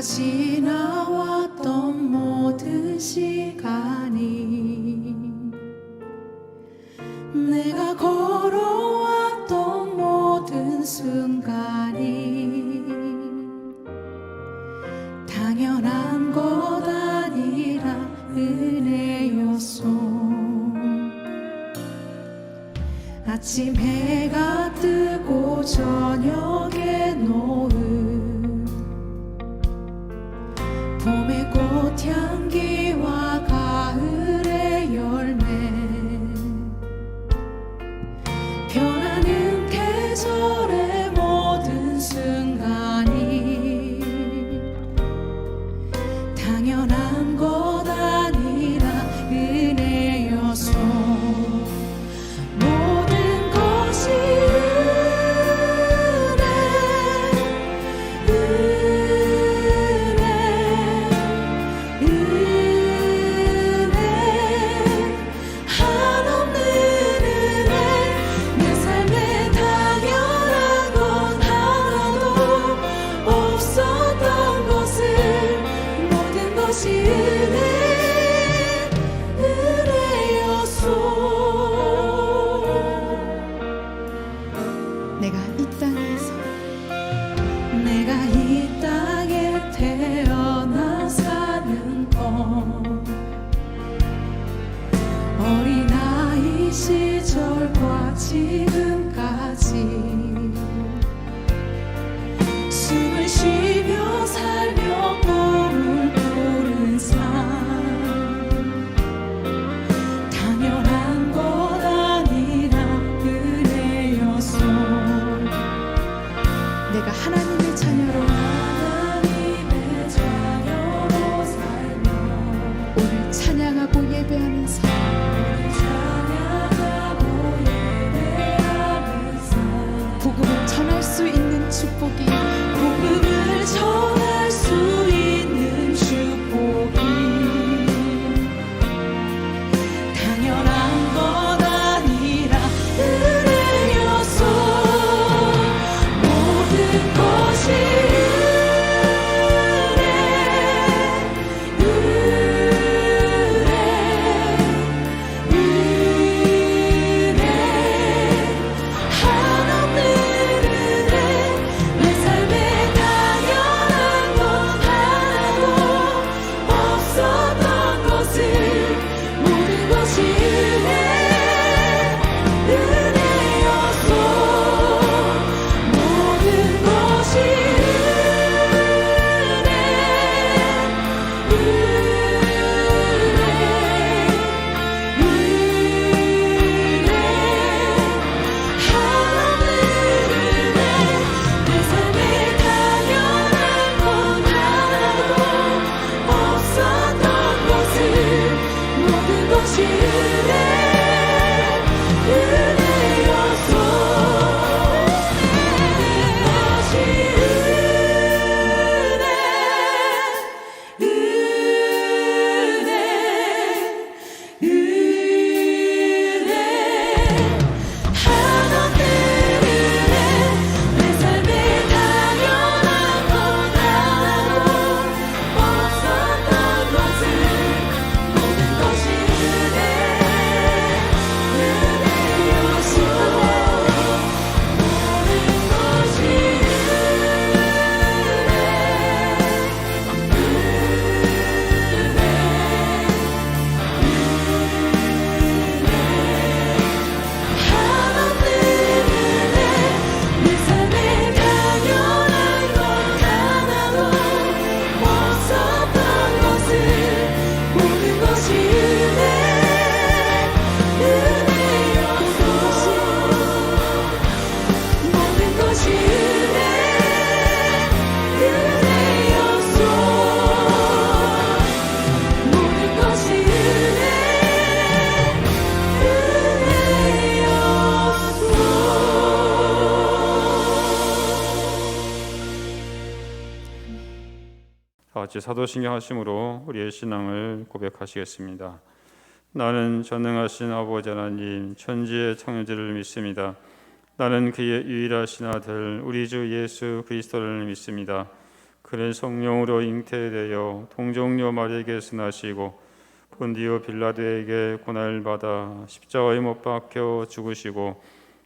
지나왔던 모든 시간이, 내가 걸어왔던 모든 순간이 당연한 것 아니라 은혜였소. 아침 해가 뜨고 저녁에 노을, 봄의 꽃향기와 가을의 열매, 변하는 계절의 모든 순간이 당연한 것 아니라 은혜였소. 모든 것이 내가 이 땅에 태어나 사는 것, 어린아이 시절과 지금까지 숨을 쉬며 살며 꿈을 꾸는 삶, 당연한 것 아니라 은혜였소. 내가 하나님의 자녀로 살며 오늘 찬양하고 예배하는 삶, 복음을 전할 수 있는 축복이, 복음을 전할 수 있는 축복이 당연한 것 아니라 은혜였소. 모든 것이 같이 사도신경 하심으로 우리의 신앙을 고백하시겠습니다. 나는 전능하신 아버지 하나님 천지의 창조주를 믿습니다. 나는 그의 유일하신 아들 우리 주 예수 그리스도를 믿습니다. 그를 성령으로 잉태되어 동정녀 마리에게 순하시고 본디오 빌라도에게 고난을 받아 십자가에 못 박혀 죽으시고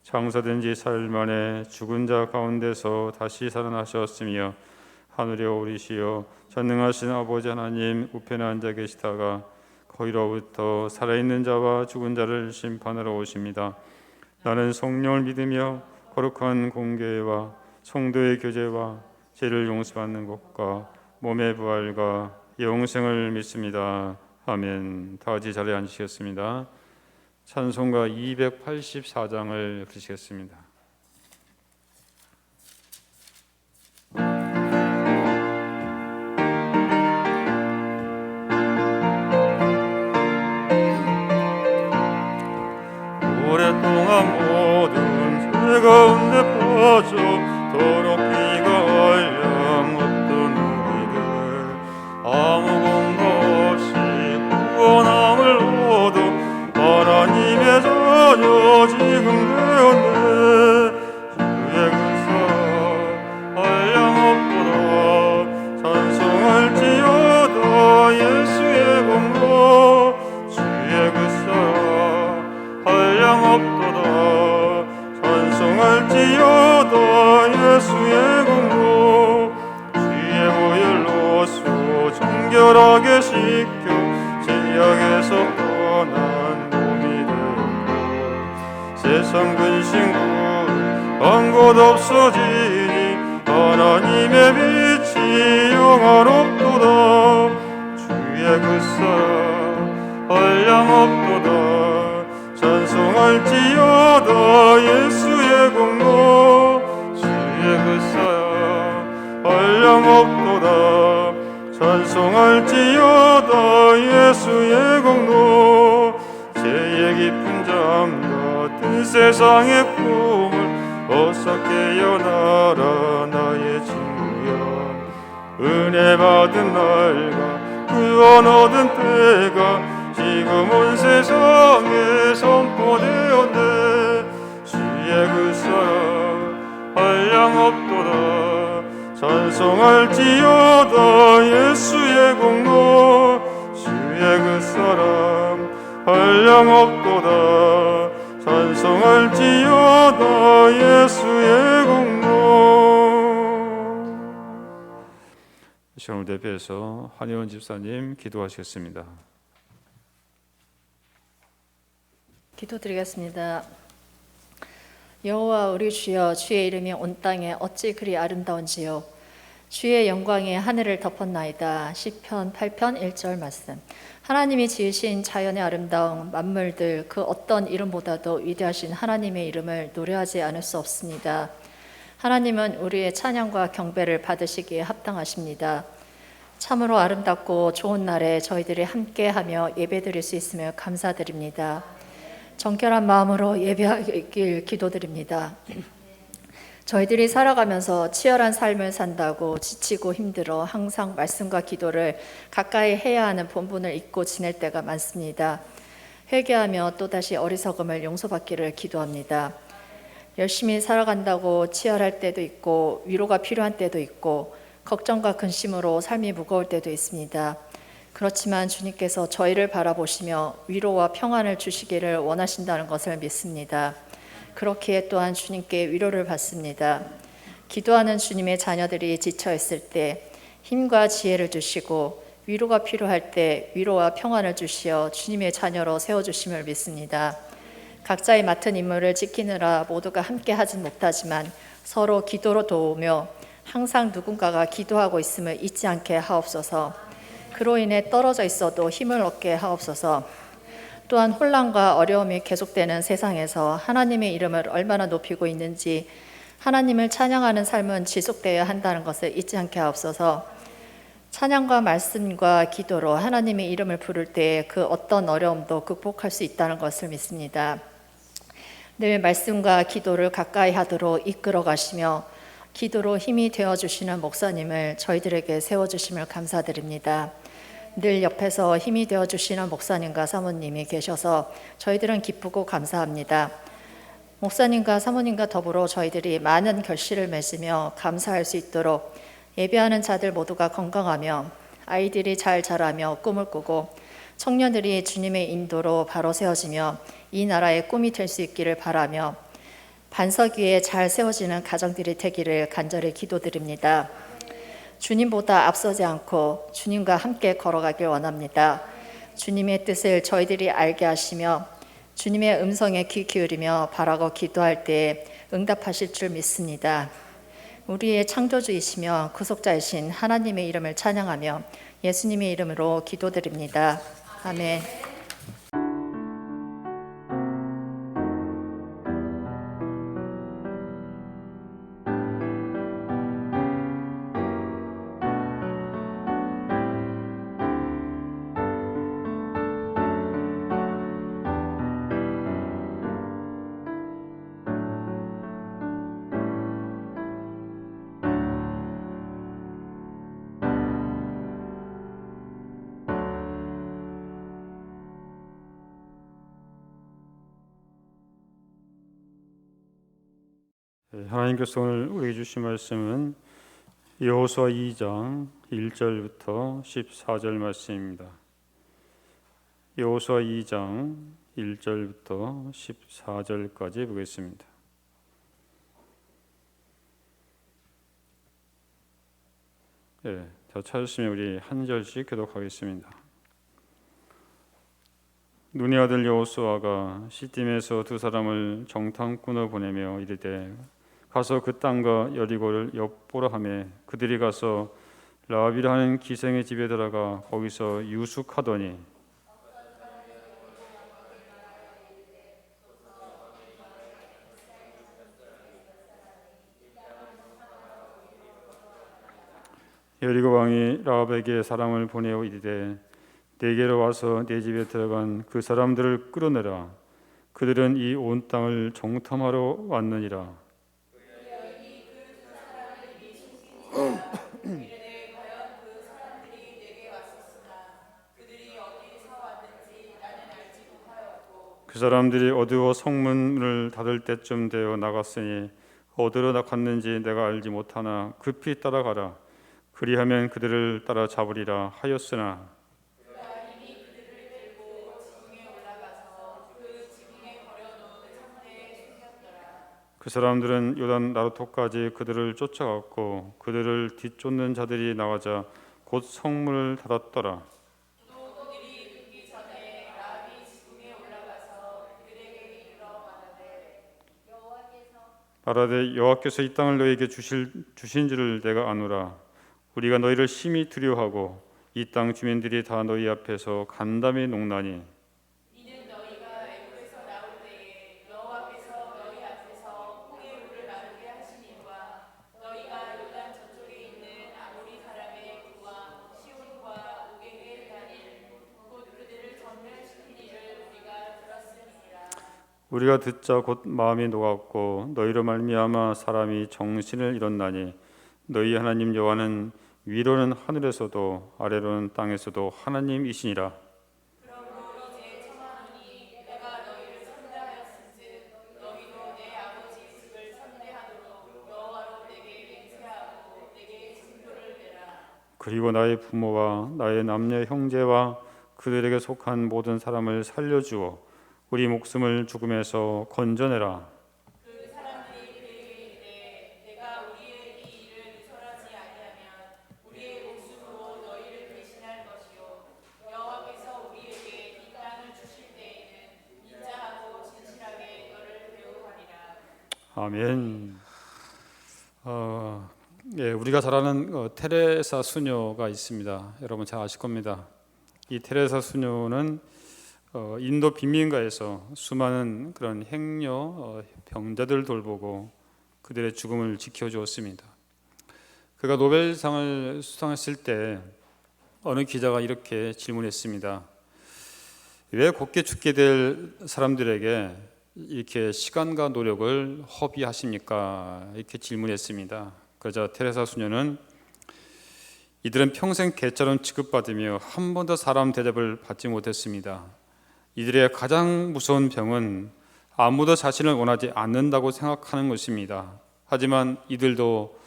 장사된 지 사흘 만에 죽은 자 가운데서 다시 살아나셨으며 하늘에 오르시어 전능하신 아버지 하나님 우편에 앉아 계시다가 거기로부터 살아있는 자와 죽은 자를 심판하러 오십니다. 나는 성령을 믿으며 거룩한 공교회와 성도의 교제와 죄를 용서받는 것과 몸의 부활과 영생을 믿습니다. 아멘. 다 같이 자리에 앉으시겠습니다. 찬송가 284장을 부르시겠습니다. 오랫동안 모든 죄 가운데 빠져 더럽 피가 얼량 없던 우리들 아무 공로 없이 구원함을 얻어 하나님의 자녀 지금 되었네. 주의 그 사랑 한량 없도다 찬송할지어다 예수의 공로 주의 그 사랑 한량 없도다 찬송할지어다 예수의 공로 주의 보혈로서 정결하게 씻겨 죄악에서 떠난 몸이 되고 세상 근심과 한 곳 없어지니 하나님의 빛이 영화롭도다 주의 그 사랑 한량 없도다 찬송할지어다 예수의 공로 주의 그 사랑 한량 없도다 찬송할지어다 예수의 공로 죄의 깊은 잠 같은 세상의 꿈을 어서 깨어나라 나의 친구야 은혜 받은 날과 구원 얻은 때가 지금 온 세상에 선포되었네. 주의 그 사랑 한량 없도다 찬송할지어다 예수의 공로 주의 그 사랑 한량 없도다 찬송할지어다 예수의 공로. 시간을 대표해서 한혜원 집사님 기도하시겠습니다. 기도드리겠습니다. 여호와 우리 주여, 주의 이름이 온 땅에 어찌 그리 아름다운지요. 주의 영광이 하늘을 덮었나이다. 시편 8편 1절 말씀. 하나님이 지으신 자연의 아름다운 만물들 그 어떤 이름보다도 위대하신 하나님의 이름을 노래하지 않을 수 없습니다. 하나님은 우리의 찬양과 경배를 받으시기에 합당하십니다. 참으로 아름답고 좋은 날에 저희들이 함께하며 예배드릴 수 있음을 감사드립니다. 정결한 마음으로 예배하길 기도드립니다. 저희들이 살아가면서 치열한 삶을 산다고 지치고 힘들어 항상 말씀과 기도를 가까이 해야 하는 본분을 잊고 지낼 때가 많습니다. 회개하며 또다시 어리석음을 용서받기를 기도합니다. 열심히 살아간다고 치열할 때도 있고 위로가 필요한 때도 있고 걱정과 근심으로 삶이 무거울 때도 있습니다. 그렇지만 주님께서 저희를 바라보시며 위로와 평안을 주시기를 원하신다는 것을 믿습니다. 그렇기에 또한 주님께 위로를 받습니다. 기도하는 주님의 자녀들이 지쳐있을 때 힘과 지혜를 주시고 위로가 필요할 때 위로와 평안을 주시어 주님의 자녀로 세워주심을 믿습니다. 각자의 맡은 임무를 지키느라 모두가 함께 하진 못하지만 서로 기도로 도우며 항상 누군가가 기도하고 있음을 잊지 않게 하옵소서. 그로 인해 떨어져 있어도 힘을 얻게 하옵소서. 또한 혼란과 어려움이 계속되는 세상에서 하나님의 이름을 얼마나 높이고 있는지 하나님을 찬양하는 삶은 지속되어야 한다는 것을 잊지 않게 하옵소서. 찬양과 말씀과 기도로 하나님의 이름을 부를 때 그 어떤 어려움도 극복할 수 있다는 것을 믿습니다. 늘 말씀과 기도를 가까이 하도록 이끌어 가시며 기도로 힘이 되어주시는 목사님을 저희들에게 세워주심을 감사드립니다. 늘 옆에서 힘이 되어주시는 목사님과 사모님이 계셔서 저희들은 기쁘고 감사합니다. 목사님과 사모님과 더불어 저희들이 많은 결실을 맺으며 감사할 수 있도록 예배하는 자들 모두가 건강하며 아이들이 잘 자라며 꿈을 꾸고 청년들이 주님의 인도로 바로 세워지며 이 나라의 꿈이 될 수 있기를 바라며 반석 위에 잘 세워지는 가정들이 되기를 간절히 기도드립니다. 주님보다 앞서지 않고 주님과 함께 걸어가길 원합니다. 주님의 뜻을 저희들이 알게 하시며 주님의 음성에 귀 기울이며 바라고 기도할 때 응답하실 줄 믿습니다. 우리의 창조주이시며 구속자이신 하나님의 이름을 찬양하며 예수님의 이름으로 기도드립니다. 아멘. 하나님께서 오늘 우리에게 주신 말씀은 여호수아 2장 1절부터 14절 말씀입니다. 여호수아 2장 1절부터 14절까지 보겠습니다. 다 찾으시면 우리 한 절씩 교독하겠습니다. 눈의 아들 여호수아가 시딤에서 두 사람을 정탐꾼을 보내며 이르되 가서 그 땅과 여리고를 엿보라 하매 그들이 가서 라합이라 하는 기생의 집에 들어가 거기서 유숙하더니 여리고 왕이 라합에게 사람을 보내어 이르되 내게로 와서 내 집에 들어간 그 사람들을 끌어내라. 그들은 이 온 땅을 정탐하러 왔느니라. 그 사람들이 어두워 성문을 닫을 때쯤 되어 나갔으니 어디로 나갔는지 내가 알지 못하나 급히 따라가라. 그리하면 그들을 따라잡으리라 하였으나 그 사람들은 요단 나루토까지 그들을 쫓아갔고 그들을 뒤쫓는 자들이 나가자 곧 성문을 닫았더라. 말하되 여호와께서 이 땅을 너희에게 주신 줄을 내가 아노라. 우리가 너희를 심히 두려워하고 이 땅 주민들이 다 너희 앞에서 간담이 농나니 우리가 듣자 곧 마음이 녹았고 너희로 말미암아 사람이 정신을 잃었나니 너희 하나님 여호와는 위로는 하늘에서도 아래로는 땅에서도 하나님이시니라. 그리고 나의 부모와 나의 남녀 형제와 그들에게 속한 모든 사람을 살려주어 우리 목숨을 죽음에서 건져내라. 그 사람들이 그에게 이르되 내가 우리의 이 일을 누설하지 아니하면 우리의 목숨으로 너희를 대신할 것이요 여호와께서 우리에게 이 땅을 주실 때에는 인자하고 진실하게 너를 대우하리라. 아멘. 우리가 잘 아는 테레사 수녀가 있습니다. 여러분 잘 아실 겁니다. 이 테레사 수녀는 인도 빈민가에서 수많은 그런 행여 병자들을 돌보고 그들의 죽음을 지켜주었습니다. 그가 노벨상을 수상했을 때 어느 기자가 이렇게 질문했습니다. 왜 곱게 죽게 될 사람들에게 이렇게 시간과 노력을 허비하십니까? 이렇게 질문했습니다. 그러자 테레사 수녀는 이들은 평생 개처럼 취급받으며 한 번도 사람 대접을 받지 못했습니다. 이들의 가장 무서운 병은 아무도 자신을 원하지 않는다고 생각하는 것입니다. 하지만 이들도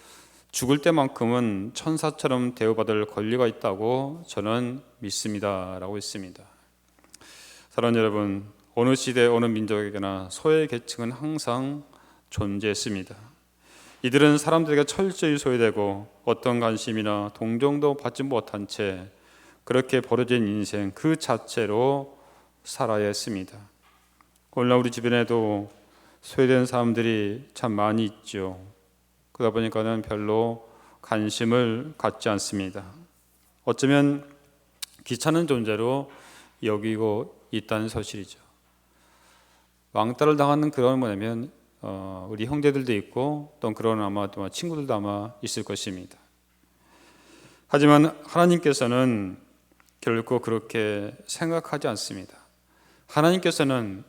죽을 때만큼은 천사처럼 대우받을 권리가 있다고 저는 믿습니다 라고 했습니다. 사랑하는 여러분, 어느 시대 어느 민족에게나 소외 계층은 항상 존재했습니다. 이들은 사람들에게 철저히 소외되고 어떤 관심이나 동정도 받지 못한 채 그렇게 벌어진 인생 그 자체로 살아야 했습니다. 오늘날 우리 주변에도 소외된 사람들이 참 많이 있죠. 그러다 보니까는 별로 관심을 갖지 않습니다. 어쩌면 귀찮은 존재로 여기고 있다는 사실이죠. 왕따를 당하는 그런 뭐냐면 우리 형제들도 있고 또 그런 아마 또 친구들도 아마 있을 것입니다. 하지만 하나님께서는 결코 그렇게 생각하지 않습니다. 하나님께서는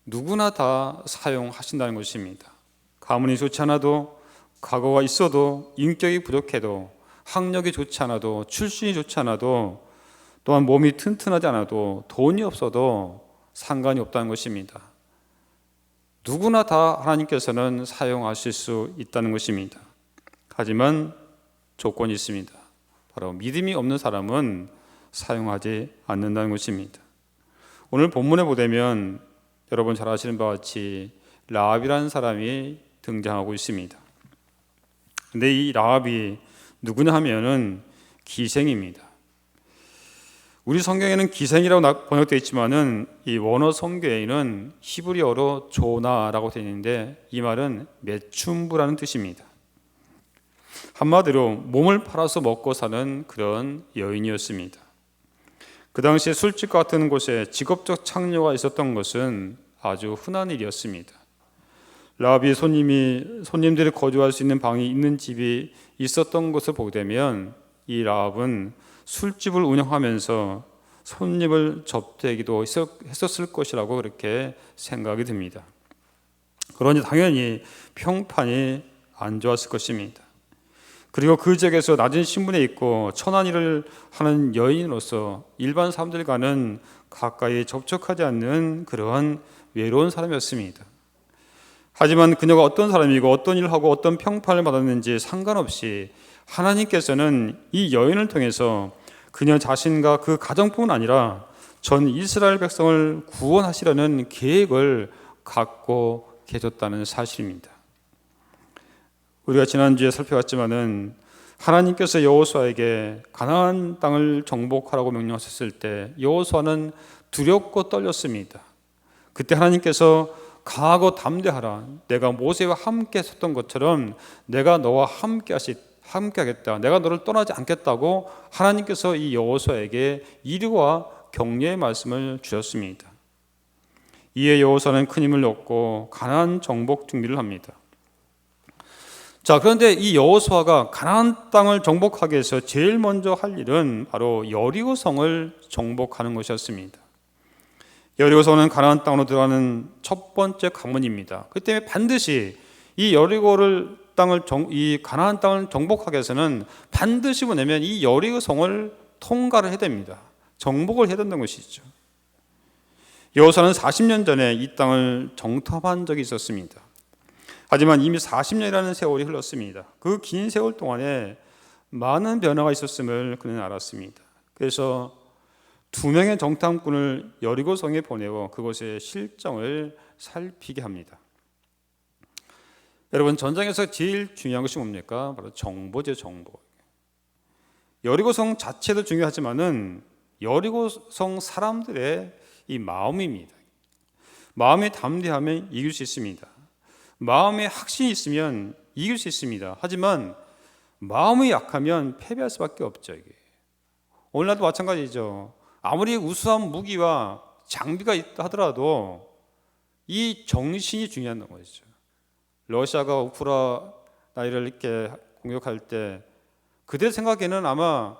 누구나 다 사용하신다는 것입니다. 가문이 좋지 않아도, 과거가 있어도, 인격이 부족해도, 학력이 좋지 않아도, 출신이 좋지 않아도, 또한 몸이 튼튼하지 않아도, 돈이 없어도 상관이 없다는 것입니다. 누구나 다 하나님께서는 사용하실 수 있다는 것입니다. 하지만 조건이 있습니다. 바로 믿음이 없는 사람은 사용하지 않는다는 것입니다. 오늘 본문에 보면 여러분 잘 아시는 바와 같이 라합이라는 사람이 등장하고 있습니다. 근데 이 라합이 누구냐 하면은 기생입니다. 우리 성경에는 기생이라고 번역되어 있지만은 이 원어 성경에는 히브리어로 조나라고 되어 있는데 이 말은 매춘부라는 뜻입니다. 한마디로 몸을 팔아서 먹고 사는 그런 여인이었습니다. 그 당시에 술집 같은 곳에 직업적 창녀가 있었던 것은 아주 흔한 일이었습니다. 라합이 손님들이 거주할 수 있는 방이 있는 집이 있었던 것을 보게 되면 이 라합은 술집을 운영하면서 손님을 접대하기도 했었을 것이라고 그렇게 생각이 듭니다. 그러니 당연히 평판이 안 좋았을 것입니다. 그리고 그 지역에서 낮은 신분에 있고 천한 일을 하는 여인으로서 일반 사람들과는 가까이 접촉하지 않는 그러한 외로운 사람이었습니다. 하지만 그녀가 어떤 사람이고 어떤 일을 하고 어떤 평판을 받았는지 상관없이 하나님께서는 이 여인을 통해서 그녀 자신과 그 가정뿐만 아니라 전 이스라엘 백성을 구원하시려는 계획을 갖고 계셨다는 사실입니다. 우리가 지난주에 살펴봤지만은 하나님께서 여호수아에게 가나안 땅을 정복하라고 명령하셨을 때 여호수아는 두렵고 떨렸습니다. 그때 하나님께서 강하고 담대하라, 내가 모세와 함께 섰던 것처럼 내가 너와 함께하겠다, 내가 너를 떠나지 않겠다고 하나님께서 이 여호수아에게 이르와 격려의 말씀을 주셨습니다. 이에 여호수아는 큰 힘을 얻고 가나안 정복 준비를 합니다. 자, 그런데 이 여호수아가 가나안 땅을 정복하기 위해서 제일 먼저 할 일은 바로 여리고 성을 정복하는 것이었습니다. 여리고 성은 가나안 땅으로 들어가는 첫 번째 관문입니다. 그 때문에 반드시 이 이 가나안 땅을 정복하기 위해서는 반드시 뭐냐면 이 여리고 성을 통과를 해야 됩니다. 정복을 해야 된다는 것이죠. 여호수아는 40년 전에 이 땅을 정탐한 적이 있었습니다. 하지만 이미 40년이라는 세월이 흘렀습니다. 그 긴 세월 동안에 많은 변화가 있었음을 그는 알았습니다. 그래서 2명의 정탐꾼을 여리고성에 보내어 그곳의 실정을 살피게 합니다. 여러분, 전장에서 제일 중요한 것이 뭡니까? 바로 정보죠, 정보. 여리고성 자체도 중요하지만은 여리고성 사람들의 이 마음입니다. 마음의 담대함에 이길 수 있습니다. 마음에 확신이 있으면 이길 수 있습니다. 하지만 마음이 약하면 패배할 수밖에 없죠. 이게. 오늘날도 마찬가지죠. 아무리 우수한 무기와 장비가 있다 하더라도 이 정신이 중요한 것이죠. 러시아가 우크라이나를 이렇게 공격할 때 그들 생각에는 아마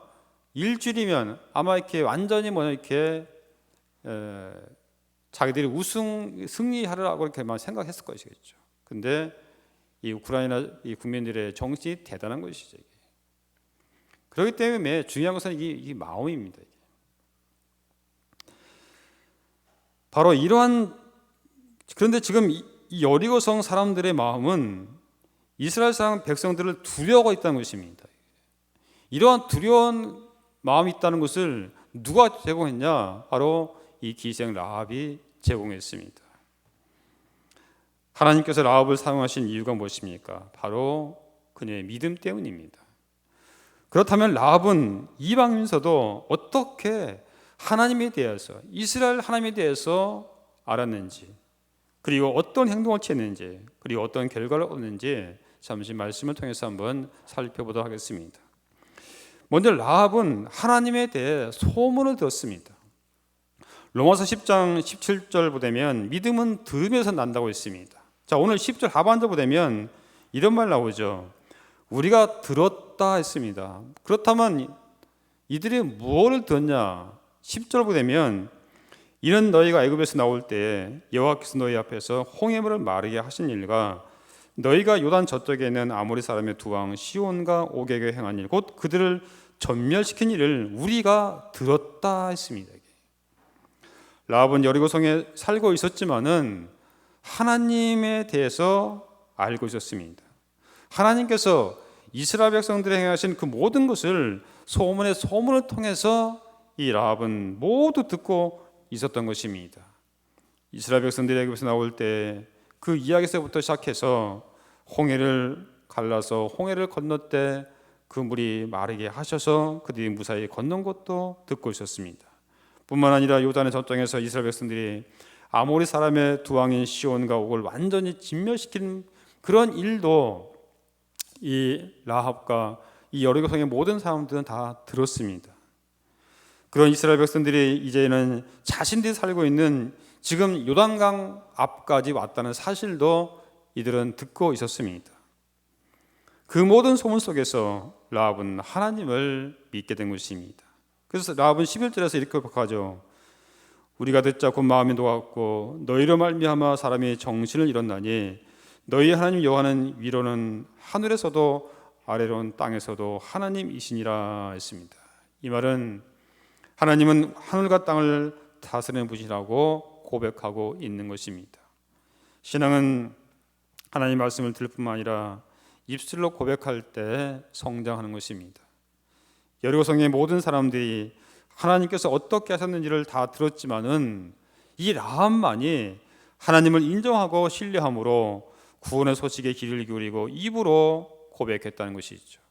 일주일이면 아마 이렇게 완전히 이렇게 자기들이 승리하려고 이렇게만 생각했을 것이겠죠. 근데 이 우크라이나 이 국민들의 정신이 대단한 것이죠. 이게. 그렇기 때문에 중요한 것은 이 마음입니다. 이게. 바로 이러한, 그런데 지금 이 여리고성 사람들의 마음은 이스라엘 사람 백성들을 두려워하고 있다는 것입니다. 이러한 두려운 마음이 있다는 것을 누가 제공했냐? 바로 이 기생 라합이 제공했습니다. 하나님께서 라합을 사용하신 이유가 무엇입니까? 바로 그녀의 믿음 때문입니다. 그렇다면 라합은 이방인서도 어떻게 하나님에 대해서, 이스라엘 하나님에 대해서 알았는지, 그리고 어떤 행동을 취했는지, 그리고 어떤 결과를 얻는지 잠시 말씀을 통해서 한번 살펴보도록 하겠습니다. 먼저 라합은 하나님에 대해 소문을 들었습니다. 로마서 10장 17절 보면 믿음은 들으면서 난다고 했습니다. 자, 오늘 10절 하반절 보면 이런 말 나오죠. 우리가 들었다 했습니다. 그렇다면 이들이 무엇을 들었냐? 10절 보면 이는 너희가 애굽에서 나올 때 여호와께서 너희 앞에서 홍해물을 마르게 하신 일과 너희가 요단 저쪽에 있는 아모리 사람의 두 왕 시온과 오게게 행한 일, 곧 그들을 전멸시킨 일을 우리가 들었다 했습니다. 라합은 여리고성에 살고 있었지만은 하나님에 대해서 알고 있었습니다. 하나님께서 이스라엘 백성들이 행하신 그 모든 것을 소문을 통해서 이 라합은 모두 듣고 있었던 것입니다. 이스라엘 백성들이 애굽에서 나올 때 그 이야기에서부터 시작해서 홍해를 갈라서 홍해를 건널 때 그 물이 마르게 하셔서 그들이 무사히 건넌 것도 듣고 있었습니다. 뿐만 아니라 요단의 저쪽에서 이스라엘 백성들이 아모리 사람의 두 왕인 시온과 옥을 완전히 진멸시킨 그런 일도 이 라합과 이 여리고성의 모든 사람들은 다 들었습니다. 그런 이스라엘 백성들이 이제는 자신들이 살고 있는 지금 요단강 앞까지 왔다는 사실도 이들은 듣고 있었습니다. 그 모든 소문 속에서 라합은 하나님을 믿게 된 것입니다. 그래서 라합은 11절에서 이렇게 고백하죠. 우리가 듣자 곧 마음이 녹았고 너희로 말미암아 사람이 정신을 잃었나니 너희 하나님 여호와는 위로는 하늘에서도 아래로는 땅에서도 하나님이시니라 했습니다. 이 말은 하나님은 하늘과 땅을 다스리는 분이라고 고백하고 있는 것입니다. 신앙은 하나님 말씀을 들을 뿐만 아니라 입술로 고백할 때 성장하는 것입니다. 여리고성의 모든 사람들이 하나님께서 어떻게 하셨는지를 다 들었지만은 이 라합만이 하나님을 인정하고 신뢰함으로 구원의 소식에 귀를 기울이고 입으로 고백했다는 것이죠.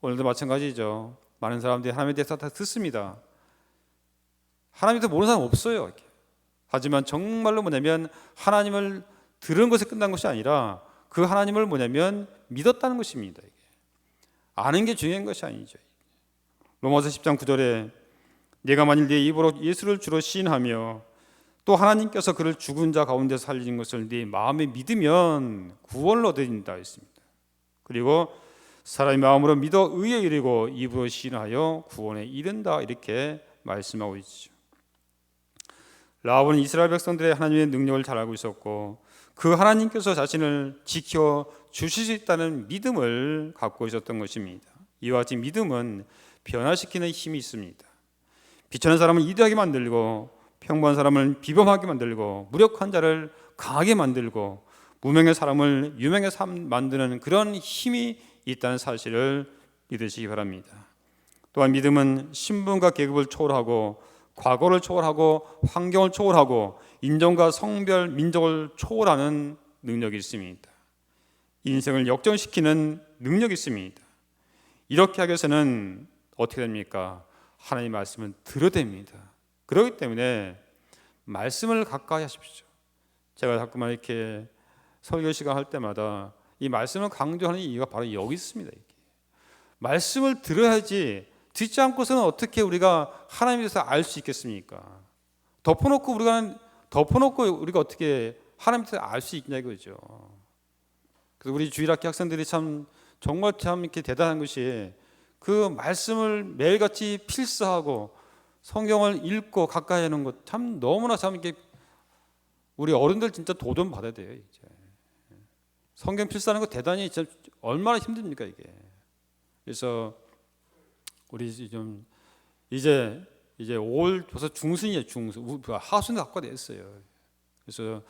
오늘도 마찬가지죠. 많은 사람들이 하나님에 대해서 다 듣습니다. 하나님에 대해서 모르는 사람 없어요. 하지만 정말로 뭐냐면 하나님을 들은 것에 끝난 것이 아니라 그 하나님을 뭐냐면 믿었다는 것입니다. 아는 게 중요한 것이 아니죠. 로마서 10장 9절에 내가 만일 네 입으로 예수를 주로 시인하며 또 하나님께서 그를 죽은 자 가운데서 살리신 것을 네 마음에 믿으면 구원을 얻어진다 했습니다. 그리고 사람이 마음으로 믿어 의에 이르고 입으로 시인하여 구원에 이른다 이렇게 말씀하고 있죠. 라합은 이스라엘 백성들의 하나님의 능력을 잘 알고 있었고 그 하나님께서 자신을 지켜 주실 수 있다는 믿음을 갖고 있었던 것입니다. 이와 같이 믿음은 변화시키는 힘이 있습니다. 비천한 사람을 이대하게 만들고 평범한 사람을 비범하게 만들고 무력한 자를 강하게 만들고 무명의 사람을 유명하게 만드는 그런 힘이 있다는 사실을 믿으시기 바랍니다. 또한 믿음은 신분과 계급을 초월하고 과거를 초월하고 환경을 초월하고 인종과 성별, 민족을 초월하는 능력이 있습니다. 인생을 역전시키는 능력이 있습니다. 이렇게 하기 위해서는 어떻게 됩니까? 하나님의 말씀은 들어야 됩니다. 그렇기 때문에 말씀을 가까이 하십시오. 제가 자꾸만 이렇게 설교 시간 할 때마다 이 말씀을 강조하는 이유가 바로 여기 있습니다. 말씀을 들어야지 듣지 않고서는 어떻게 우리가 하나님에 대해서 알 수 있겠습니까? 덮어놓고 우리가 어떻게 하나님에 대해서 알 수 있냐 이거죠. 그래서 우리 주일학교 학생들이 정말 이렇게 대단한 것이 그 말씀을 매일같이 필사하고 성경을 읽고 가까이 하는 것 참 너무나 이렇게 우리 어른들 진짜 도전 받아야 돼요. 이제. 성경 필사하는 거 대단히 진짜 얼마나 힘듭니까 이게. 그래서 우리 좀 이제 올 벌써 중순이에요. 중순 하순에 갖고 됐어요. 그래서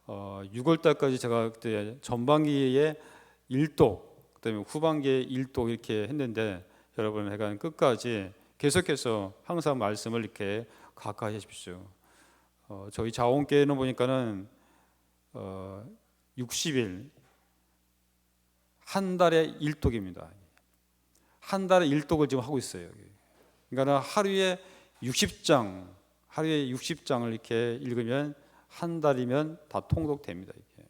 6월 달까지 제가 그때 전반기에 일독, 그다음에 후반기에 일독 이렇게 했는데 여러분 해간 끝까지 계속해서 항상 말씀을 이렇게 가까이 하십시오. 저희 자원계는 보니까는 60일 한 달에 일독입니다. 한 달에 일독을 지금 하고 있어요. 그러니까 하루에 60장을 이렇게 읽으면 한 달이면 다 통독됩니다. 이게.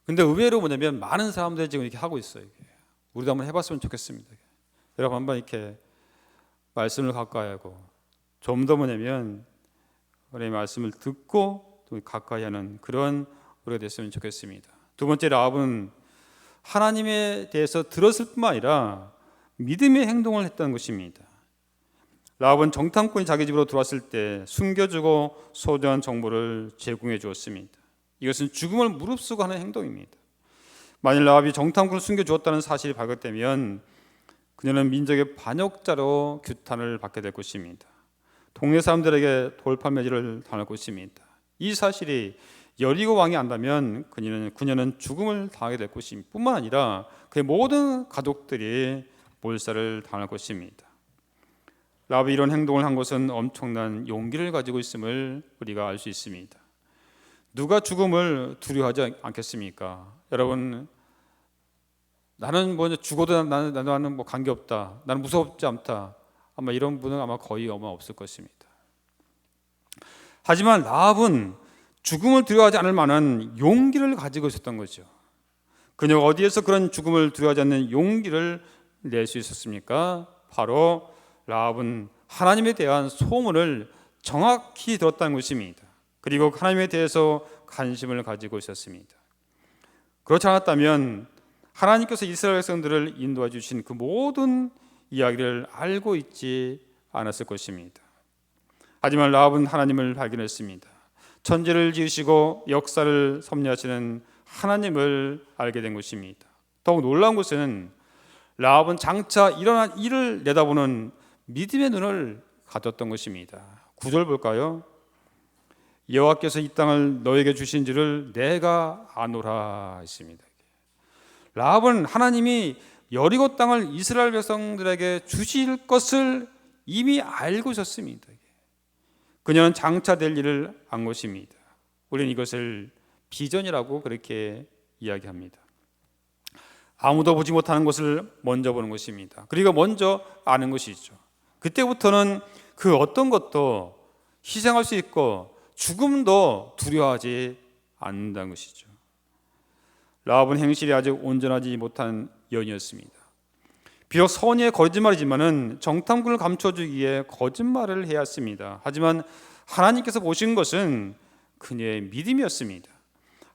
근데 의외로 뭐냐면 많은 사람들이 지금 이렇게 하고 있어요. 이게. 우리도 한번 해봤으면 좋겠습니다. 여러분 한번 이렇게 말씀을 가까이 하고 좀 더 뭐냐면 우리의 말씀을 듣고 또 가까이 하는 그런 우리가 됐으면 좋겠습니다. 두 번째, 라합은 하나님에 대해서 들었을 뿐만 아니라 믿음의 행동을 했다는 것입니다. 라합은 정탐꾼이 자기 집으로 들어왔을 때 숨겨주고 소중한 정보를 제공해 주었습니다. 이것은 죽음을 무릅쓰고 하는 행동입니다. 만일 라합이 정탐꾼을 숨겨주었다는 사실이 발각되면 그녀는 민족의 반역자로 규탄을 받게 될 것입니다. 동네 사람들에게 돌팔매질을 당할 것입니다. 이 사실이 여리고 왕이 안다면 그녀는 죽음을 당하게 될 것입니다. 뿐만 아니라 그의 모든 가족들이 몰살을 당할 것입니다. 라합이 이런 행동을 한 것은 엄청난 용기를 가지고 있음을 우리가 알 수 있습니다. 누가 죽음을 두려워하지 않겠습니까? 여러분, 나는 뭐 죽어도 나는 뭐 관계없다, 나는 무섭지 않다, 아마 이런 분은 아마 거의 없을 것입니다. 하지만 라합은 죽음을 두려워하지 않을 만한 용기를 가지고 있었던 거죠. 그녀가 어디에서 그런 죽음을 두려워하지 않는 용기를 낼 수 있었습니까? 바로 라합은 하나님에 대한 소문을 정확히 들었다는 것입니다. 그리고 하나님에 대해서 관심을 가지고 있었습니다. 그렇지 않았다면 하나님께서 이스라엘 백성들을 인도해 주신 그 모든 이야기를 알고 있지 않았을 것입니다. 하지만 라합은 하나님을 발견했습니다. 천지를 지으시고 역사를 섭리하시는 하나님을 알게 된 것입니다. 더욱 놀라운 것은 라합은 장차 일어난 일을 내다보는 믿음의 눈을 가졌던 것입니다. 9절 볼까요? 여호와께서 이 땅을 너에게 주신 줄을 내가 아노라 했습니다. 라합은 하나님이 여리고 땅을 이스라엘 백성들에게 주실 것을 이미 알고 있었습니다. 그녀는 장차 될 일을 안 것입니다. 우리는 이것을 비전이라고 그렇게 이야기합니다. 아무도 보지 못하는 것을 먼저 보는 것입니다. 그리고 먼저 아는 것이죠. 그때부터는 그 어떤 것도 희생할 수 있고 죽음도 두려워하지 않는다는 것이죠. 라합은 행실이 아직 온전하지 못한 여인이었습니다. 비록 선의의 거짓말이지만은 정탐꾼을 감춰주기 위해 거짓말을 해야 했습니다. 하지만 하나님께서 보신 것은 그녀의 믿음이었습니다.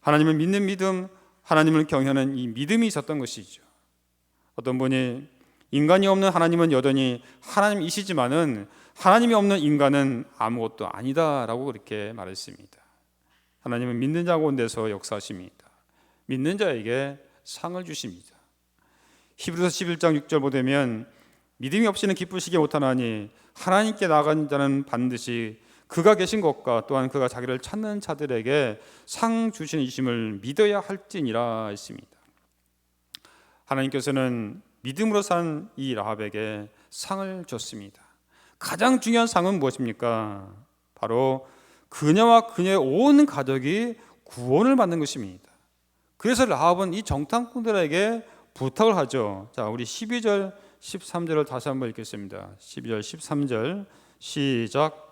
하나님을 믿는 믿음, 하나님을 경외하는 이 믿음이 있었던 것이죠. 어떤 분이 인간이 없는 하나님은 여전히 하나님이시지만은 하나님이 없는 인간은 아무것도 아니다라고 그렇게 말했습니다. 하나님은 믿는 자 가운데서 역사하십니다. 믿는 자에게 상을 주십니다. 히브리서 11장 6절 보면 믿음이 없이는 기쁘시게 못하나니 하나님께 나아간 자는 반드시 그가 계신 것과 또한 그가 자기를 찾는 자들에게 상 주시는 이심을 믿어야 할지니라 했습니다. 하나님께서는 믿음으로 산 이 라합에게 상을 줬습니다. 가장 중요한 상은 무엇입니까? 바로 그녀와 그녀의 온 가족이 구원을 받는 것입니다. 그래서 라합은 이 정탐꾼들에게 부탁을 하죠. 자, 우리 12절, 13절을 다시 한번 읽겠습니다. 12절, 13절 시작.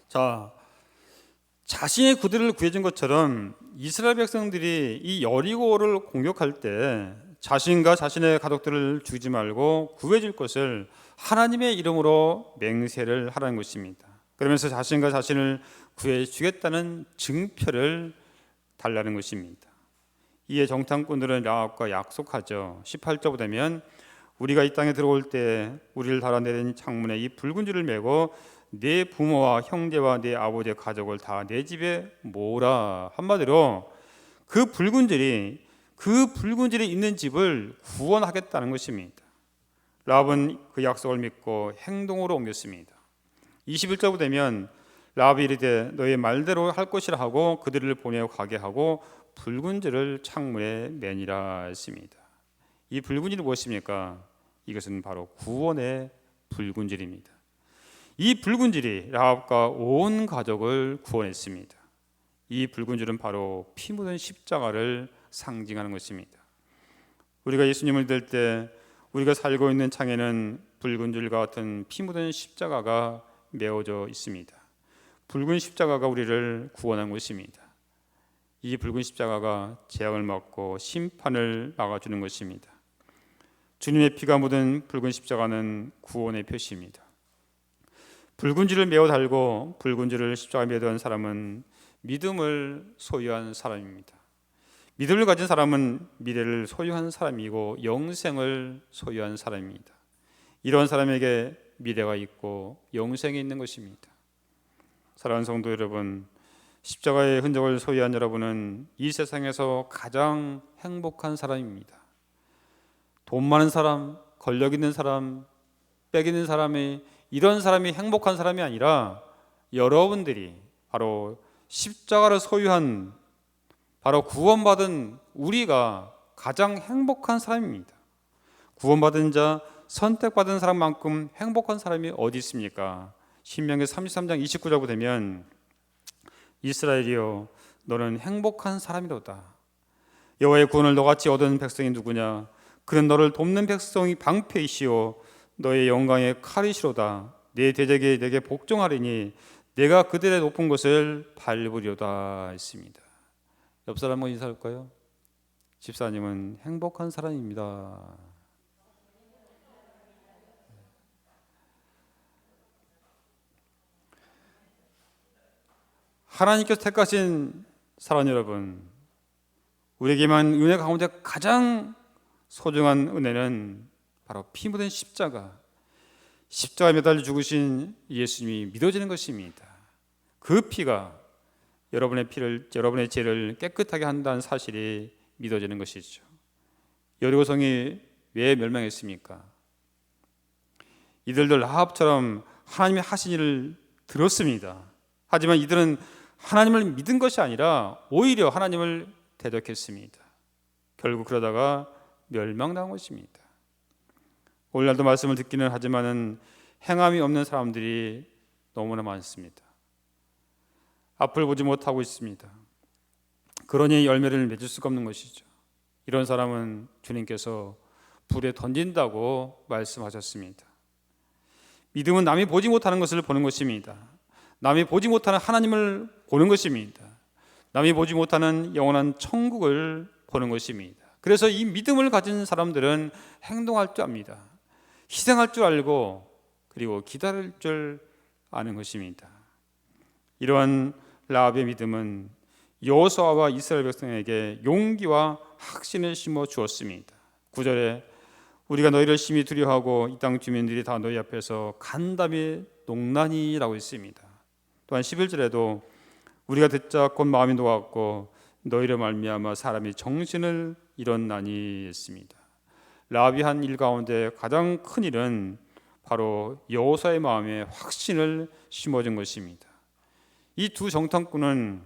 자, 자신의 그들을 구해준 것처럼 이스라엘 백성들이 이 여리고를 공격할 때 자신과 자신의 가족들을 죽이지 말고 구해줄 것을 하나님의 이름으로 맹세를 하라는 것입니다. 그러면서 자신과 자신을 구해주겠다는 증표를 달라는 것입니다. 이에 정탐꾼들은 라합과 약속하죠. 18절 되면 우리가 이 땅에 들어올 때 우리를 달아내린 창문에 이 붉은 줄을 메고 내 부모와 형제와 내 아버지의 가족을 다 내 집에 모으라. 한마디로 그 붉은질이 있는 집을 구원하겠다는 것입니다. 라합은 그 약속을 믿고 행동으로 옮겼습니다. 21절부터 되면 라합이 이르되 너의 말대로 할 것이라 하고 그들을 보내어 가게 하고 붉은질을 창문에 매니라 했습니다. 이 붉은질이 무엇입니까? 이것은 바로 구원의 붉은질입니다. 이 붉은질이 라합과 온 가족을 구원했습니다. 이 붉은질은 바로 피 묻은 십자가를 상징하는 것입니다. 우리가 예수님을 믿을 때 우리가 살고 있는 창에는 붉은 줄과 같은 피 묻은 십자가가 메어져 있습니다. 붉은 십자가가 우리를 구원한 것입니다. 이 붉은 십자가가 재앙을 막고 심판을 막아주는 것입니다. 주님의 피가 묻은 붉은 십자가는 구원의 표시입니다. 붉은 줄을 메어 달고 붉은 줄을 십자가에 매던 사람은 믿음을 소유한 사람입니다. 믿음을 가진 사람은 미래를 소유한 사람이고 영생을 소유한 사람입니다. 이런 사람에게 미래가 있고 영생이 있는 것입니다. 사랑하는 성도 여러분, 십자가의 흔적을 소유한 여러분은 이 세상에서 가장 행복한 사람입니다. 돈 많은 사람, 권력 있는 사람, 빽 있는 사람이 이런 사람이 행복한 사람이 아니라 여러분들이 바로 십자가를 소유한 바로 구원받은 우리가 가장 행복한 사람입니다. 구원받은 자, 선택받은 사람만큼 행복한 사람이 어디 있습니까? 신명기 33장 29절부터 되면 이스라엘이여 너는 행복한 사람이로다. 여호와의 구원을 너같이 얻은 백성이 누구냐? 그는 너를 돕는 백성이 방패이시오 너의 영광의 칼이시로다. 내 대적이 내게 복종하리니 내가 그들의 높은 곳을 밟으리로다 했습니다. 옆 사람과 인사할까요? 집사님은 행복한 사람입니다. 하나님께서 택하신 사랑 여러분, 우리에게만 은혜 가운데 가장 소중한 은혜는 바로 피 묻은 십자가에 매달려 죽으신 예수님이 믿어지는 것입니다. 그 피가 여러분의 죄를 깨끗하게 한다는 사실이 믿어지는 것이죠. 여리고성이 왜 멸망했습니까? 이들도 라합처럼 하나님의 하신 일을 들었습니다. 하지만 이들은 하나님을 믿은 것이 아니라 오히려 하나님을 대적했습니다. 결국 그러다가 멸망당한 것입니다. 오늘날도 말씀을 듣기는 하지만은 행함이 없는 사람들이 너무나 많습니다. 앞을 보지 못하고 있습니다. 그러니 열매를 맺을 수가 없는 것이죠. 이런 사람은 주님께서 불에 던진다고 말씀하셨습니다. 믿음은 남이 보지 못하는 것을 보는 것입니다. 남이 보지 못하는 하나님을 보는 것입니다. 남이 보지 못하는 영원한 천국을 보는 것입니다. 그래서 이 믿음을 가진 사람들은 행동할 줄 압니다. 희생할 줄 알고 그리고 기다릴 줄 아는 것입니다. 이러한 라합의 믿음은 여호수아와 이스라엘 백성에게 용기와 확신을 심어 주었습니다. 9절에 우리가 너희를 심히 두려워하고 이 땅 주민들이 다 너희 앞에서 간담이 농나니라고 했습니다. 또한 11절에도 우리가 듣자 곧 마음이 녹았고 너희를 말미암아 사람이 정신을 잃었나니 했습니다. 라합이 한 일 가운데 가장 큰 일은 바로 여호수아의 마음에 확신을 심어준 것입니다. 이 두 정탐꾼은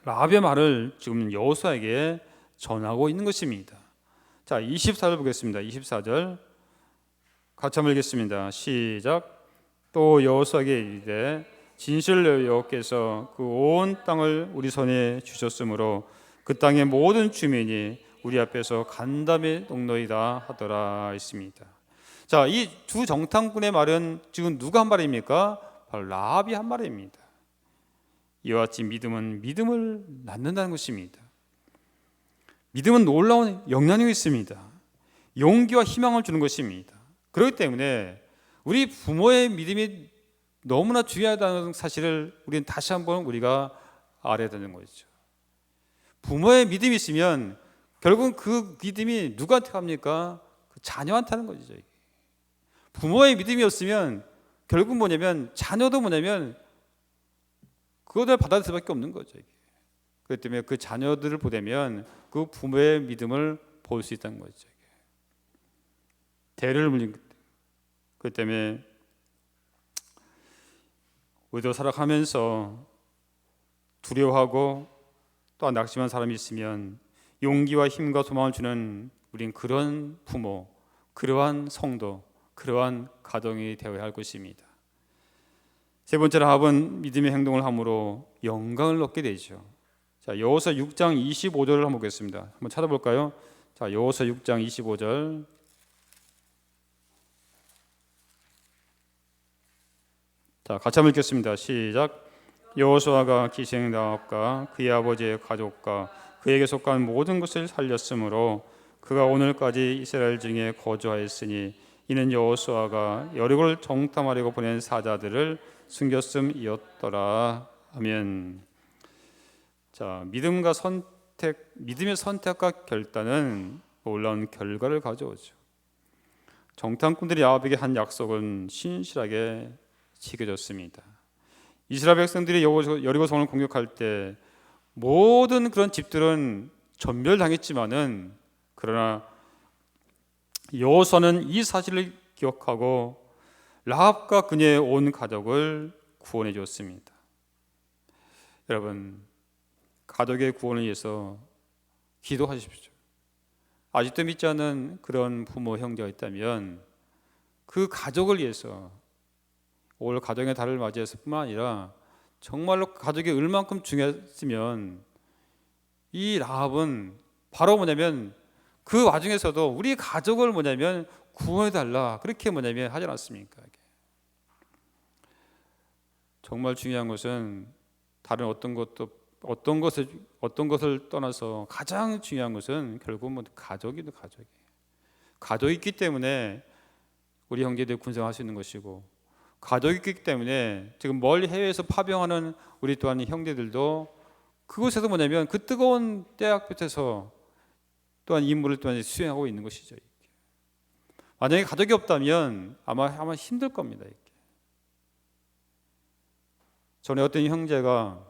라합의 말을 지금 여호수아에게 전하고 있는 것입니다. 자, 24절 보겠습니다. 24절 같이 한번 읽겠습니다. 시작. 또 여호수아에게 이르되 진실로 여호와께서 그 온 땅을 우리 손에 주셨으므로 그 땅의 모든 주민이 우리 앞에서 간담이 녹노이다 하더라 했습니다. 자, 이 두 정탐꾼의 말은 지금 누가 한 말입니까? 바로 라합이 한 말입니다. 이와 같이 믿음은 믿음을 낳는다는 것입니다. 믿음은 놀라운 영향력이 있습니다. 용기와 희망을 주는 것입니다. 그렇기 때문에 우리 부모의 믿음이 너무나 중요하다는 사실을 우리는 다시 한번 우리가 알아야 되는 것이죠. 부모의 믿음이 있으면 결국은 그 믿음이 누구한테 갑니까? 그 자녀한테 하는 것이죠. 부모의 믿음이 없으면 결국 뭐냐면 자녀도 뭐냐면 그것을 받아들일 수밖에 없는 거죠. 이게. 그렇기 때문에 그 자녀들을 보려면 그 부모의 믿음을 볼 수 있다는 거죠. 이게. 대를 물린 그렇기 때문에 우리도 살아가면서 두려워하고 또 낙심한 사람이 있으면 용기와 힘과 소망을 주는 우린 그런 부모, 그러한 성도, 그러한 가정이 되어야 할 것입니다. 세 번째 라합은 믿음의 행동을 함으로 영광을 얻게 되죠. 자, 여호수아 6장 25절을 한번 보겠습니다. 한번 찾아볼까요? 자, 여호수아 6장 25절. 자, 같이 한번 읽겠습니다. 시작. 여호수아가 기생 라합과 그의 아버지의 가족과 그에게 속한 모든 것을 살렸으므로 그가 오늘까지 이스라엘 중에 거주하였으니 이는 여호수아가 여리고를 정탐하려고 보낸 사자들을 숨겼음이었더라. 아멘. 자, 믿음의 선택과 결단은 놀라운 결과를 가져오죠. 정탐꾼들이 야곱에게 한 약속은 신실하게 지켜졌습니다. 이스라엘 백성들이 여리고 성을 공격할 때 모든 그런 집들은 전멸당했지만은 그러나 여호수아는 이 사실을 기억하고 라합과 그녀의 온 가족을 구원해 주었습니다. 여러분, 가족의 구원을 위해서 기도하십시오. 아직도 믿지 않는 그런 부모 형제가 있다면 그 가족을 위해서 올 가정의 달을 맞이해서 뿐만 아니라 정말로 가족이 얼만큼 중요했으면 이 라합은 바로 뭐냐면 그 와중에서도 우리 가족을 뭐냐면 구원해달라 그렇게 뭐냐면 하지 않았습니까? 정말 중요한 것은 다른 어떤 것을 떠나서 가장 중요한 것은 결국은 가족이다. 가족이 있기 때문에 우리 형제들 군생할 수 있는 것이고 가족이 있기 때문에 지금 멀리 해외에서 파병하는 우리 또한 형제들도 그곳에서 뭐냐면 그 뜨거운 때학볕에서 또한 임무를 또한 수행하고 있는 것이죠. 만약에 가족이 없다면 아마 힘들 겁니다. 전에 어떤 형제가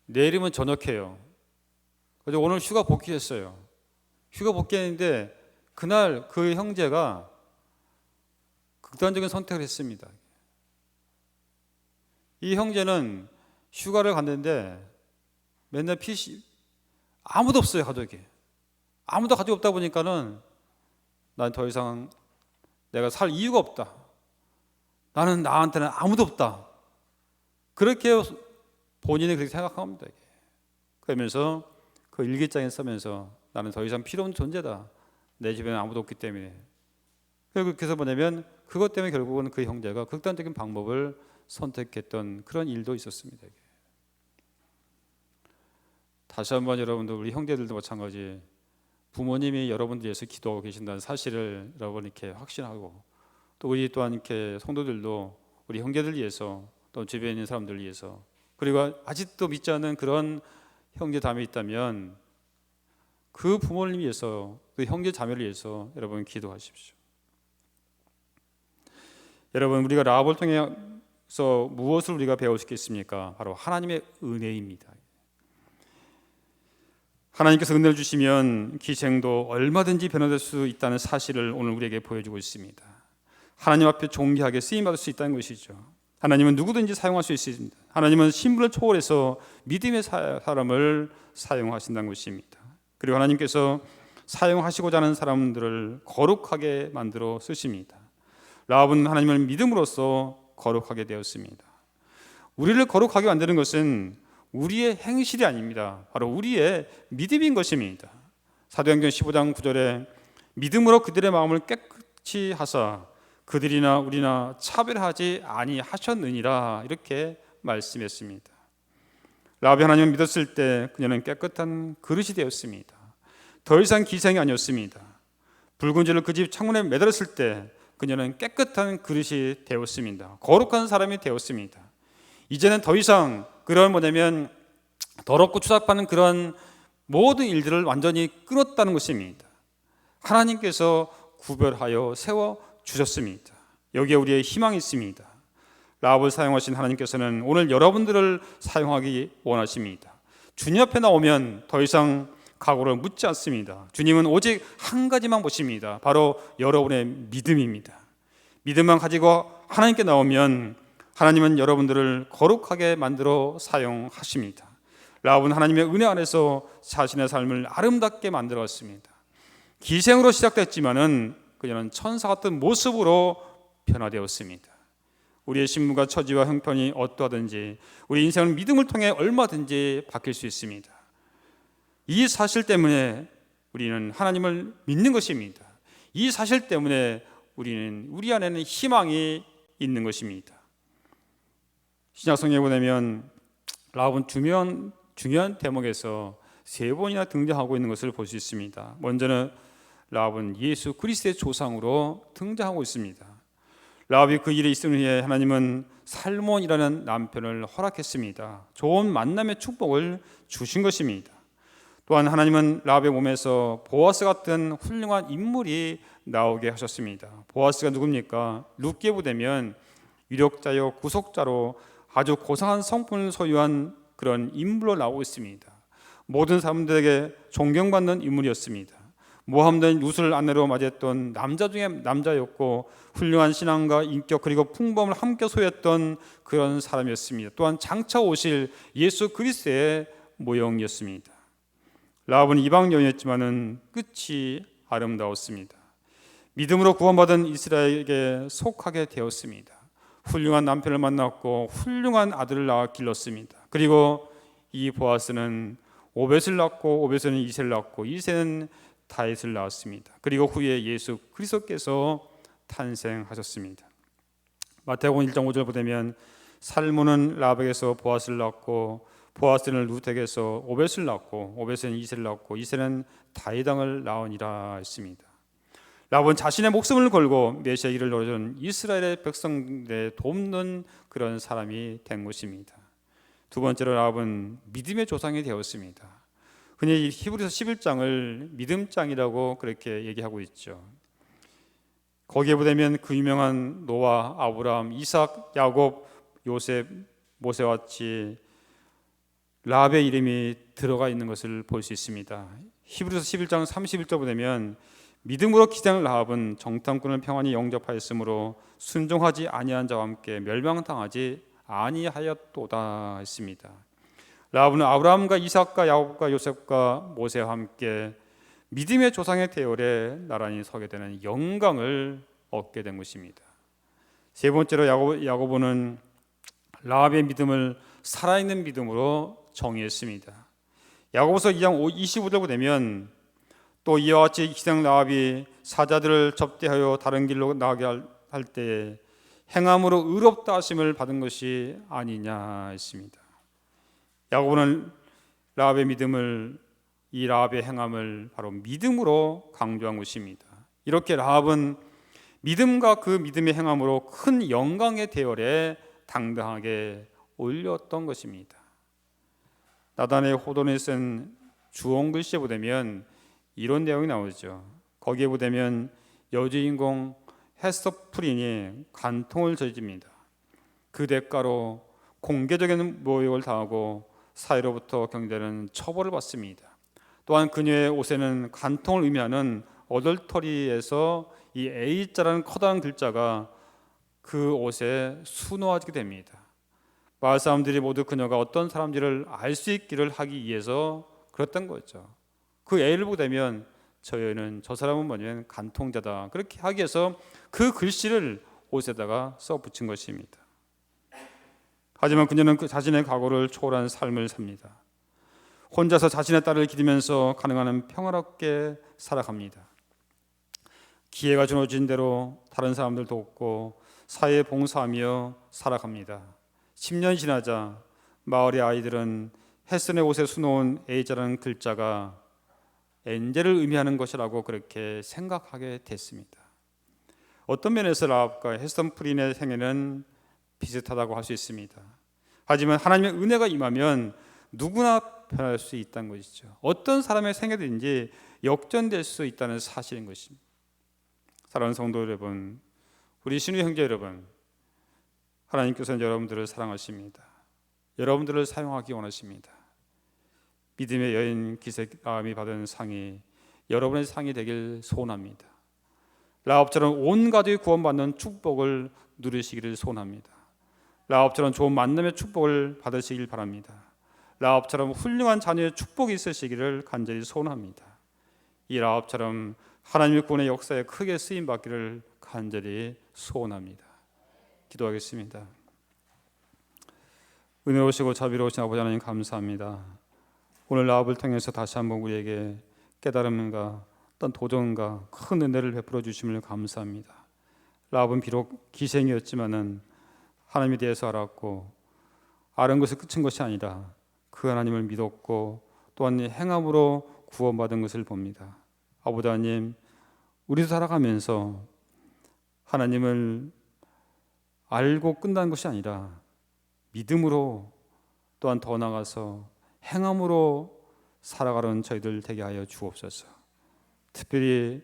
내일이면 전역해요. 그래서 오늘 휴가 복귀했어요. 휴가 복귀했는데 그날 그 형제가 극단적인 선택을 했습니다. 이 형제는 휴가를 갔는데 맨날 아무도 없어요. 가족이 아무도 가족이 없다 보니까는 난 더 이상 내가 살 이유가 없다. 나한테는 아무도 없다. 그렇게 본인이 그렇게 생각합니다. 그러면서 그 일기장에 쓰면서 나는 더 이상 필요 없는 존재다. 내 주변에 아무도 없기 때문에. 그래서 뭐냐면 그것 때문에 결국은 그 형제가 극단적인 방법을 선택했던 그런 일도 있었습니다. 다시 한번 여러분들 우리 형제들도 마찬가지 부모님이 여러분들 위해서 기도하고 계신다는 사실을 여러분 이렇게 확신하고 또 우리 또한 이렇게 성도들도 우리 형제들 위해서 또 주변에 있는 사람들 위해서 그리고 아직도 믿지 않는 그런 형제 자매 있다면 그 부모님 위해서 그 형제 자매를 위해서 여러분 기도하십시오. 여러분 우리가 라합을 통해서 무엇을 우리가 배울 수 있겠습니까? 바로 하나님의 은혜입니다. 하나님께서 은혜를 주시면 기생도 얼마든지 변화될 수 있다는 사실을 오늘 우리에게 보여주고 있습니다. 하나님 앞에 존귀하게 쓰임받을 수 있다는 것이죠. 하나님은 누구든지 사용할 수 있습니다. 하나님은 신분을 초월해서 믿음의 사람을 사용하신다는 것입니다. 그리고 하나님께서 사용하시고자 하는 사람들을 거룩하게 만들어 쓰십니다. 라합은 하나님을 믿음으로써 거룩하게 되었습니다. 우리를 거룩하게 만드는 것은 우리의 행실이 아닙니다. 바로 우리의 믿음인 것입니다. 사도행전 15장 9절에 믿음으로 그들의 마음을 깨끗이 하사 그들이나 우리나 차별하지 아니하셨느니라 이렇게 말씀했습니다. 라합이 하나님을 믿었을 때 그녀는 깨끗한 그릇이 되었습니다. 더 이상 기생이 아니었습니다. 붉은 줄을 그 집 창문에 매달았을 때 그녀는 깨끗한 그릇이 되었습니다. 거룩한 사람이 되었습니다. 이제는 더 이상 그런 뭐냐면 더럽고 추잡하는 그런 모든 일들을 완전히 끊었다는 것입니다. 하나님께서 구별하여 세워 주셨습니다. 여기에 우리의 희망이 있습니다. 라합을 사용하신 하나님께서는 오늘 여러분들을 사용하기 원하십니다. 주님 앞에 나오면 더 이상 각오를 묻지 않습니다. 주님은 오직 한 가지만 보십니다. 바로 여러분의 믿음입니다. 믿음만 가지고 하나님께 나오면 하나님은 여러분들을 거룩하게 만들어 사용하십니다. 라합은 하나님의 은혜 안에서 자신의 삶을 아름답게 만들었습니다. 기생으로 시작됐지만은 그녀는 천사 같은 모습으로 변화되었습니다. 우리의 신분과 처지와 형편이 어떠하든지 우리 인생은 믿음을 통해 얼마든지 바뀔 수 있습니다. 이 사실 때문에 우리는 하나님을 믿는 것입니다. 이 사실 때문에 우리 안에는 희망이 있는 것입니다. 신약성경에 보면 라합은 중요한 대목에서 3번이나 등장하고 있는 것을 볼 수 있습니다. 먼저는 라합은 예수 그리스도의 조상으로 등장하고 있습니다. 라합이 그 일에 있은 후에 하나님은 살몬이라는 남편을 허락했습니다. 좋은 만남의 축복을 주신 것입니다. 또한 하나님은 라합의 몸에서 보아스 같은 훌륭한 인물이 나오게 하셨습니다. 보아스가 누굽니까? 룻기에 되면 유력자요 구속자로 아주 고상한 성품을 소유한 그런 인물로 나오고 있습니다. 모든 사람들에게 존경받는 인물이었습니다. 모함된 룻을 아내로 맞이했던 남자 중에 남자였고 훌륭한 신앙과 인격 그리고 풍범을 함께 소유했던 그런 사람이었습니다. 또한 장차 오실 예수 그리스도의 모형이었습니다. 라합은 이방 여인이었지만은 끝이 아름다웠습니다. 믿음으로 구원받은 이스라엘에게 속하게 되었습니다. 훌륭한 남편을 만났고 훌륭한 아들을 낳아 길렀습니다. 그리고 이 보아스는 오벳을 낳고 오벳은 이새를 낳고 이새는 다윗을 낳았습니다. 그리고 후에 예수 그리스도께서 탄생하셨습니다. 마태복음 1장 5절 보면 살몬은 라합에게서 보아스를 낳고 보아스는 룻에게서 오벳을 낳고 오벳은 이새를 낳고 이새는 다윗 왕을 낳으니라 했습니다. 라합은 자신의 목숨을 걸고 메시아 일을 노려준 이스라엘의 백성들을 돕는 그런 사람이 된 것입니다. 두 번째로 라합은 믿음의 조상이 되었습니다. 흔히 히브리서 11장을 믿음장이라고 그렇게 얘기하고 있죠. 거기에 보면 그 유명한 노아, 아브라함, 이삭, 야곱, 요셉, 모세와 같이 라합의 이름이 들어가 있는 것을 볼 수 있습니다. 히브리서 11장 31절 보면 믿음으로 기생 라합은 정탐꾼을 평안히 영접하였으므로 순종하지 아니한 자와 함께 멸망당하지 아니하였도다 했습니다. 라합은 아브라함과 이삭과 야곱과 요셉과 모세와 함께 믿음의 조상의 대열에 나란히 서게 되는 영광을 얻게 된 것입니다. 세 번째로 야고보는 라합의 믿음을 살아있는 믿음으로 정의했습니다. 야고보서 2장 25절 보면 또 이와 같이 기생 라합이 사자들을 접대하여 다른 길로 나가게 할 때에 행함으로 의롭다 하심을 받은 것이 아니냐 했습니다. 야고보는 라합의 믿음을 이 라합의 행함을 바로 믿음으로 강조한 것입니다. 이렇게 라합은 믿음과 그 믿음의 행함으로 큰 영광의 대열에 당당하게 올렸던 것입니다. 나단의 호돈에 쓴 주홍 글씨에 보면 이런 내용이 나오죠. 거기에 보면 여주인공 헤스터 프린이 간통을 저집니다. 그 대가로 공개적인 모욕을 당하고 사회로부터 경계되는 처벌을 받습니다. 또한 그녀의 옷에는 간통을 의미하는 어덜터리에서 이 A자라는 커다란 글자가 그 옷에 수놓아지게 됩니다. 마을 사람들이 모두 그녀가 어떤 사람인지를 알 수 있기를 하기 위해서 그랬던 거죠. 그 A를 보게 되면 저 여인은 저 사람은 뭐냐면 간통자다 그렇게 하기 위해서 그 글씨를 옷에다가 써 붙인 것입니다. 하지만 그녀는 그 자신의 각오를 초월한 삶을 삽니다. 혼자서 자신의 딸을 기르면서 가능한 한 평화롭게 살아갑니다. 기회가 주어진 대로 다른 사람들 돕고 사회에 봉사하며 살아갑니다. 10년이 지나자 마을의 아이들은 햇선의 옷에 수놓은 A자라는 글자가 엔젤을 의미하는 것이라고 그렇게 생각하게 됐습니다. 어떤 면에서 라합과 헤스턴 프린의 생애는 비슷하다고 할 수 있습니다. 하지만 하나님의 은혜가 임하면 누구나 변할 수 있다는 것이죠. 어떤 사람의 생애든지 역전될 수 있다는 사실인 것입니다. 사랑하는 성도 여러분, 우리 신우 형제 여러분, 하나님께서는 여러분들을 사랑하십니다. 여러분들을 사용하기 원하십니다. 믿음의 여인 기색 라합이 받은 상이 여러분의 상이 되길 소원합니다. 라합처럼 온 가족이 구원받는 축복을 누리시기를 소원합니다. 라합처럼 좋은 만남의 축복을 받으시길 바랍니다. 라합처럼 훌륭한 자녀의 축복이 있으시기를 간절히 소원합니다. 이 라합처럼 하나님의 구원의 역사에 크게 쓰임 받기를 간절히 소원합니다. 기도하겠습니다. 은혜로우시고 자비로우신 아버지 하나님 감사합니다. 오늘 라합을 통해서 다시 한번 우리에게 깨달음과 어떤 도전과 큰 은혜를 베풀어 주심을 감사합니다. 라합은 비록 기생이었지만은 하나님에 대해서 알았고 아는 것을 끝인 것이 아니라 그 하나님을 믿었고 또한 행함으로 구원받은 것을 봅니다. 아버지 하나님, 우리도 살아가면서 하나님을 알고 끝난 것이 아니라 믿음으로 또한 더 나아가서 행함으로 살아가는 저희들 되게 하여 주옵소서. 특별히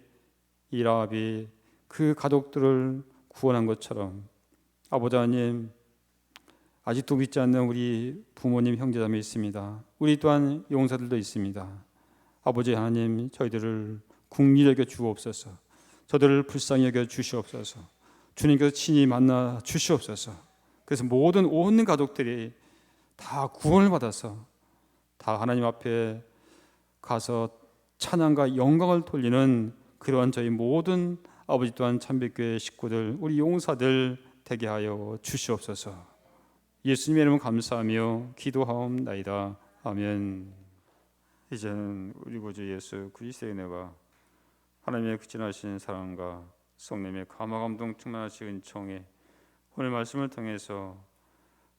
이 라합이 그 가족들을 구원한 것처럼 아버지 하나님, 아직도 믿지 않는 우리 부모님 형제자매 있습니다. 우리 또한 용사들도 있습니다. 아버지 하나님, 저희들을 긍휼히 여겨 주옵소서. 저들을 불쌍히 여겨 주시옵소서. 주님께서 친히 만나 주시옵소서. 그래서 모든 온 가족들이 다 구원을 받아서 다 하나님 앞에 가서 찬양과 영광을 돌리는 그러한 저희 모든 아버지 또한 참빛교회 식구들, 우리 용사들 되게 하여 주시옵소서. 예수님의 이름을 감사하며 기도하옵나이다. 아멘. 이제는 우리 구주 예수 그리스도의 은혜와 하나님의 그 진하신 사랑과 성령의 감화감동 충만하신 은총에 오늘 말씀을 통해서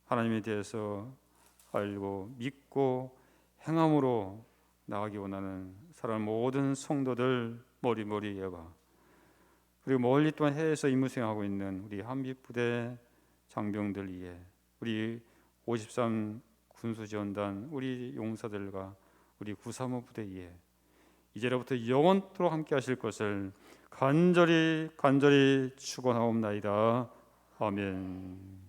하나님에 대해서 알고 믿고 행함으로 나가기 원하는 사람 모든 성도들 머리머리 예와 그리고 멀리 또한 해외에서 임무 수행하고 있는 우리 한빛부대 장병들 이에 우리 53 군수지원단 우리 용사들과 우리 935 부대 이에 이제로부터 영원토록 함께 하실 것을 간절히 축원하옵나이다. 아멘.